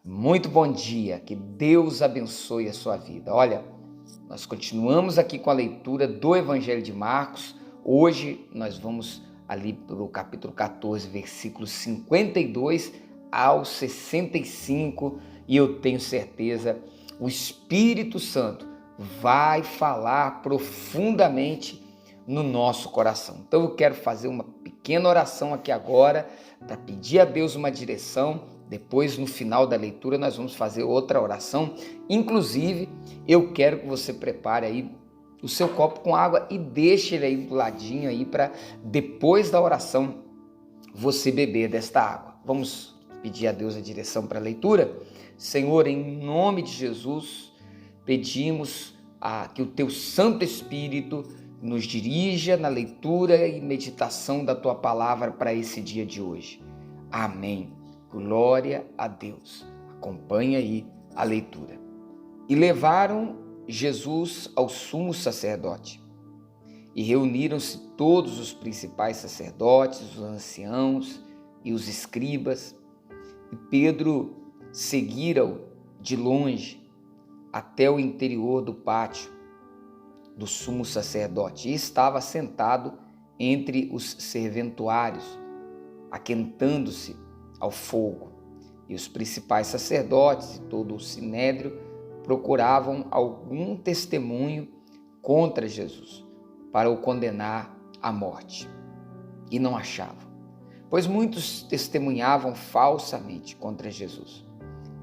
Muito bom dia, que Deus abençoe a sua vida. Olha, nós continuamos aqui com a leitura do Evangelho de Marcos. Hoje nós vamos ali para o capítulo 14, versículos 52 ao 65, e eu tenho certeza, o Espírito Santo vai falar profundamente no nosso coração. Então eu quero fazer uma pequena oração aqui agora para pedir a Deus uma direção. Depois, no final da leitura, nós vamos fazer outra oração. Inclusive, eu quero que você prepare aí o seu copo com água e deixe ele aí do ladinho aí para depois da oração você beber desta água. Vamos pedir a Deus a direção para a leitura? Senhor, em nome de Jesus, pedimos que o Teu Santo Espírito nos dirija na leitura e meditação da Tua palavra para esse dia de hoje. Amém. Glória a Deus. Acompanhe aí a leitura. E levaram Jesus ao sumo sacerdote. E reuniram-se todos os principais sacerdotes, os anciãos e os escribas. E Pedro seguira-o de longe até o interior do pátio do sumo sacerdote. E estava sentado entre os serventuários, aquentando-se ao fogo, e os principais sacerdotes e todo o sinédrio procuravam algum testemunho contra Jesus, para o condenar à morte, e não achavam, pois muitos testemunhavam falsamente contra Jesus,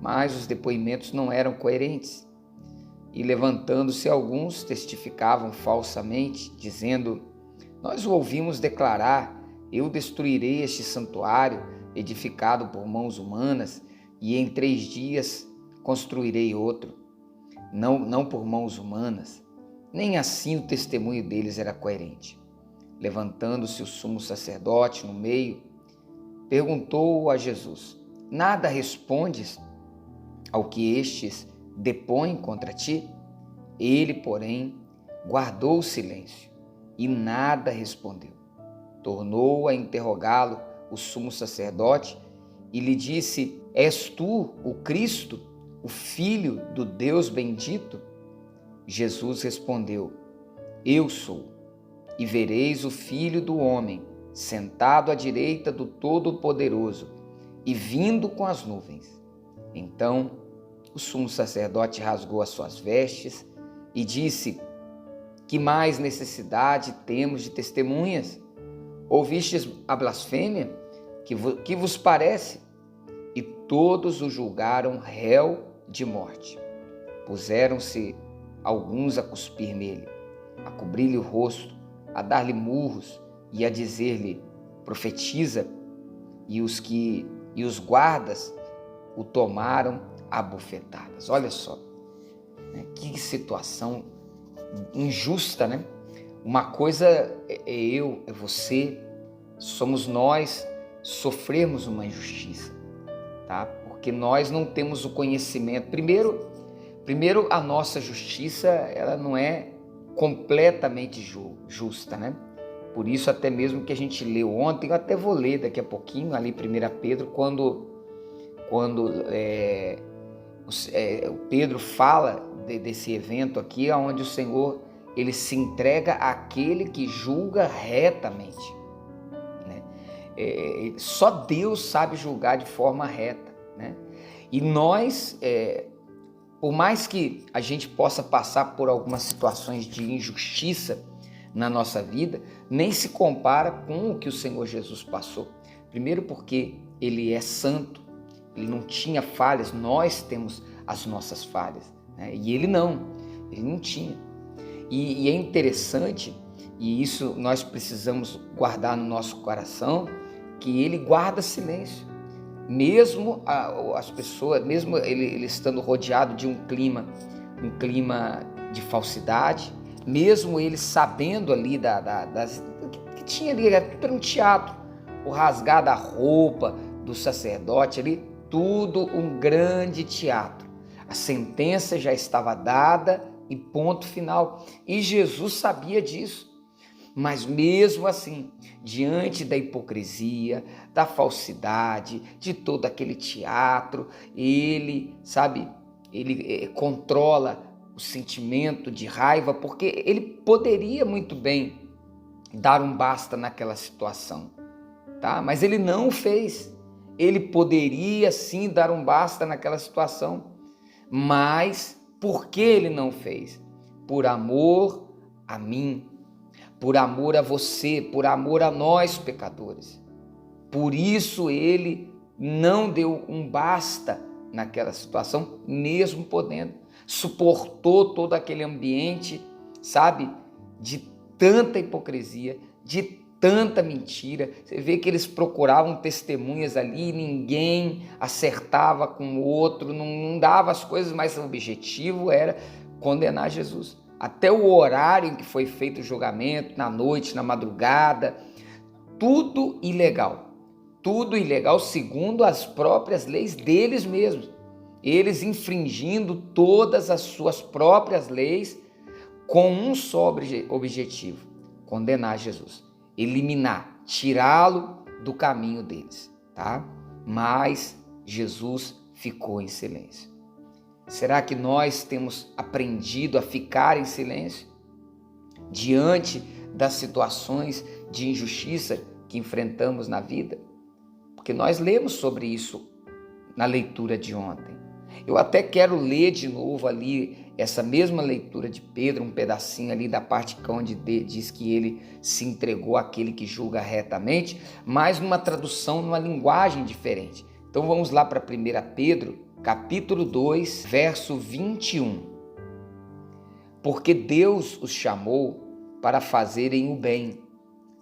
mas os depoimentos não eram coerentes, e levantando-se alguns testificavam falsamente, dizendo: nós o ouvimos declarar: eu destruirei este santuário edificado por mãos humanas, e em 3 dias construirei outro, não por mãos humanas. Nem assim o testemunho deles era coerente. Levantando-se o sumo sacerdote no meio, perguntou a Jesus: nada respondes ao que estes depõem contra ti? Ele, porém, guardou o silêncio e nada respondeu. Tornou a interrogá-lo o sumo sacerdote e lhe disse: és tu o Cristo, o Filho do Deus bendito? Jesus respondeu: eu sou. E vereis o Filho do Homem sentado à direita do Todo-Poderoso e vindo com as nuvens. Então o sumo sacerdote rasgou as suas vestes e disse: que mais necessidade temos de testemunhas? Ouvistes a blasfêmia? Que vos parece? E todos o julgaram réu de morte. Puseram-se alguns a cuspir nele, a cobrir-lhe o rosto, a dar-lhe murros e a dizer-lhe: profetiza. E os guardas o tomaram a bofetadas. Olha só, né? Que situação injusta, né? Uma coisa é eu, é você, somos nós sofrermos uma injustiça, tá? Porque nós não temos o conhecimento. Primeiro a nossa justiça, ela não é completamente justa, né? Por isso até mesmo que a gente leu ontem, eu até vou ler daqui a pouquinho ali 1 Pedro, quando o Pedro fala desse evento aqui, onde o Senhor ele se entrega àquele que julga retamente, né? Só Deus sabe julgar de forma reta, né? E nós, por mais que a gente possa passar por algumas situações de injustiça na nossa vida, nem se compara com o que o Senhor Jesus passou. Primeiro porque Ele é santo, Ele não tinha falhas, nós temos as nossas falhas, né? E Ele não tinha. E é interessante, e isso nós precisamos guardar no nosso coração, que Ele guarda silêncio. Mesmo as pessoas, mesmo ele estando rodeado de um clima de falsidade, mesmo ele sabendo ali que tinha ali, era tudo um teatro, o rasgar da roupa do sacerdote ali, tudo um grande teatro. A sentença já estava dada e ponto final. E Jesus sabia disso. Mas mesmo assim, diante da hipocrisia, da falsidade, de todo aquele teatro, ele, sabe, ele controla o sentimento de raiva, porque ele poderia muito bem dar um basta naquela situação, tá? Mas ele não o fez. Ele poderia sim dar um basta naquela situação, mas por que ele não fez? Por amor a mim, por amor a você, por amor a nós pecadores. Por isso ele não deu um basta naquela situação, mesmo podendo. Suportou todo aquele ambiente, sabe, de tanta hipocrisia, de tanta mentira. Você vê que eles procuravam testemunhas ali, ninguém acertava com o outro, não dava as coisas, mas o objetivo era condenar Jesus. Até o horário em que foi feito o julgamento, na noite, na madrugada, tudo ilegal segundo as próprias leis deles mesmos. Eles infringindo todas as suas próprias leis com um só objetivo: condenar Jesus, eliminar, tirá-lo do caminho deles, tá? Mas Jesus ficou em silêncio. Será que nós temos aprendido a ficar em silêncio diante das situações de injustiça que enfrentamos na vida? Porque nós lemos sobre isso na leitura de ontem. Eu até quero ler de novo ali essa mesma leitura de Pedro, um pedacinho ali da parte onde diz que ele se entregou àquele que julga retamente, mas numa tradução, numa linguagem diferente. Então vamos lá para 1 Pedro, capítulo 2, verso 21. Porque Deus os chamou para fazerem o bem,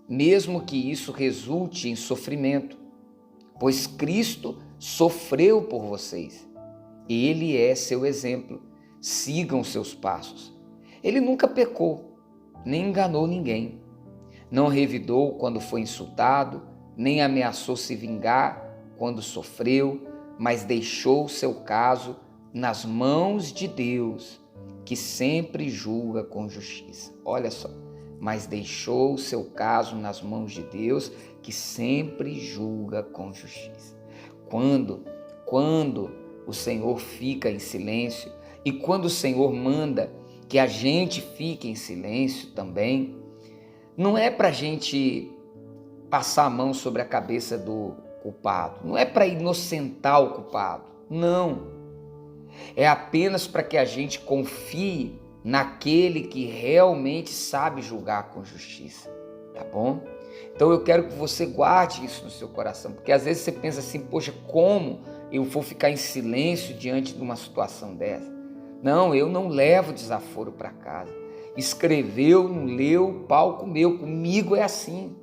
mesmo que isso resulte em sofrimento, pois Cristo sofreu por vocês. Ele é seu exemplo. Sigam seus passos. Ele nunca pecou, nem enganou ninguém. Não revidou quando foi insultado, nem ameaçou se vingar quando sofreu, mas deixou seu caso nas mãos de Deus, que sempre julga com justiça. Olha só, mas deixou seu caso nas mãos de Deus, que sempre julga com justiça. Quando o Senhor fica em silêncio e quando o Senhor manda que a gente fique em silêncio também, não é para a gente passar a mão sobre a cabeça do culpado, não é para inocentar o culpado, não. É apenas para que a gente confie naquele que realmente sabe julgar com justiça, tá bom? Então eu quero que você guarde isso no seu coração, porque às vezes você pensa assim, poxa, como eu vou ficar em silêncio diante de uma situação dessa? Não, eu não levo desaforo para casa. Escreveu, não leu, pau comeu. Comigo é assim,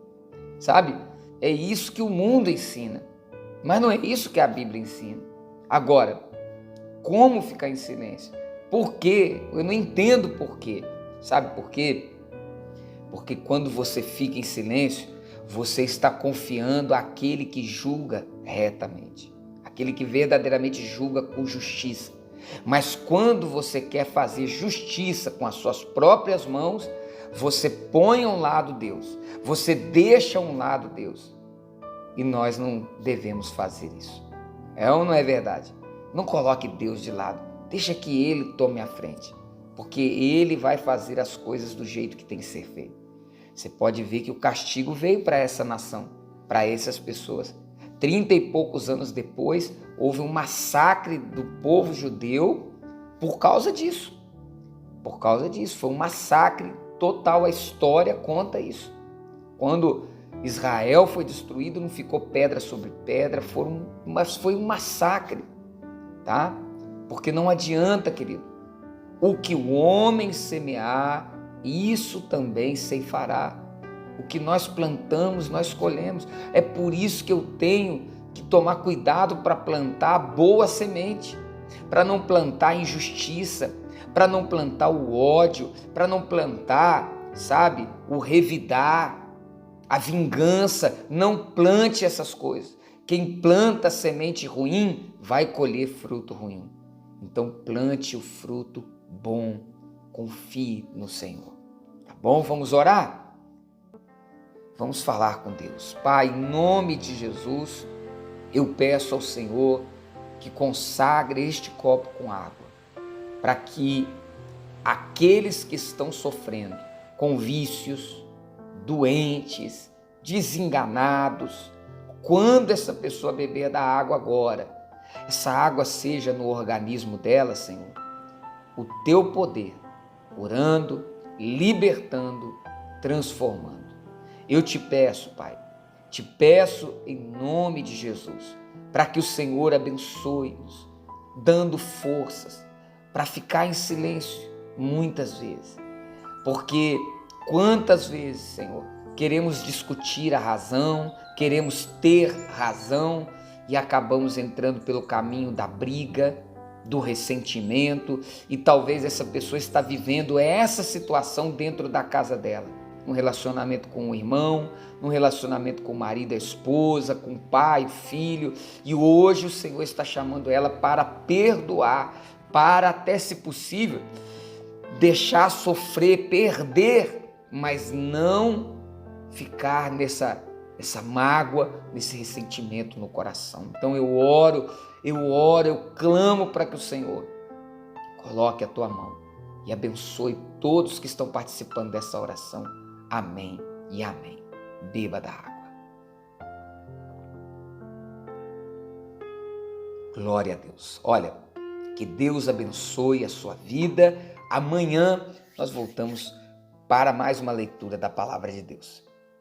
sabe? É isso que o mundo ensina, mas não é isso que a Bíblia ensina. Agora, como ficar em silêncio? Por quê? Eu não entendo por quê. Sabe por quê? Porque quando você fica em silêncio, você está confiando àquele que julga retamente, aquele que verdadeiramente julga com justiça. Mas quando você quer fazer justiça com as suas próprias mãos, você põe a um lado Deus, você deixa a um lado Deus. E nós não devemos fazer isso. É ou não é verdade? Não coloque Deus de lado, deixa que Ele tome a frente, porque Ele vai fazer as coisas do jeito que tem que ser feito. Você pode ver que o castigo veio para essa nação, para essas pessoas. 30 e poucos anos depois, houve um massacre do povo judeu por causa disso. Por causa disso, foi um massacre total, a história conta isso. Quando Israel foi destruído, não ficou pedra sobre pedra, mas foi um massacre, tá? Porque não adianta, querido, o que o homem semear, isso também ceifará. O que nós plantamos, nós colhemos. É por isso que eu tenho que tomar cuidado para plantar boa semente, para não plantar injustiça, para não plantar o ódio, para não plantar, sabe, o revidar, a vingança. Não plante essas coisas. Quem planta semente ruim vai colher fruto ruim. Então plante o fruto bom, confie no Senhor. Tá bom? Vamos orar? Vamos falar com Deus. Pai, em nome de Jesus, eu peço ao Senhor que consagre este copo com água, para que aqueles que estão sofrendo com vícios, doentes, desenganados, quando essa pessoa beber da água agora, essa água seja no organismo dela, Senhor, o teu poder, curando, libertando, transformando. Eu te peço, Pai, te peço em nome de Jesus, para que o Senhor abençoe-nos, dando forças para ficar em silêncio muitas vezes. Porque quantas vezes, Senhor, queremos discutir a razão, queremos ter razão e acabamos entrando pelo caminho da briga, do ressentimento, e talvez essa pessoa está vivendo essa situação dentro da casa dela, um relacionamento com o irmão, um relacionamento com o marido, a esposa, com o pai, o filho, e hoje o Senhor está chamando ela para perdoar, para até, se possível, deixar sofrer, perder, mas não ficar nessa mágoa, nesse ressentimento no coração. Então eu oro, eu clamo para que o Senhor coloque a tua mão e abençoe todos que estão participando dessa oração. Amém e amém. Beba da água. Glória a Deus. Olha, que Deus abençoe a sua vida. Amanhã nós voltamos para mais uma leitura da Palavra de Deus.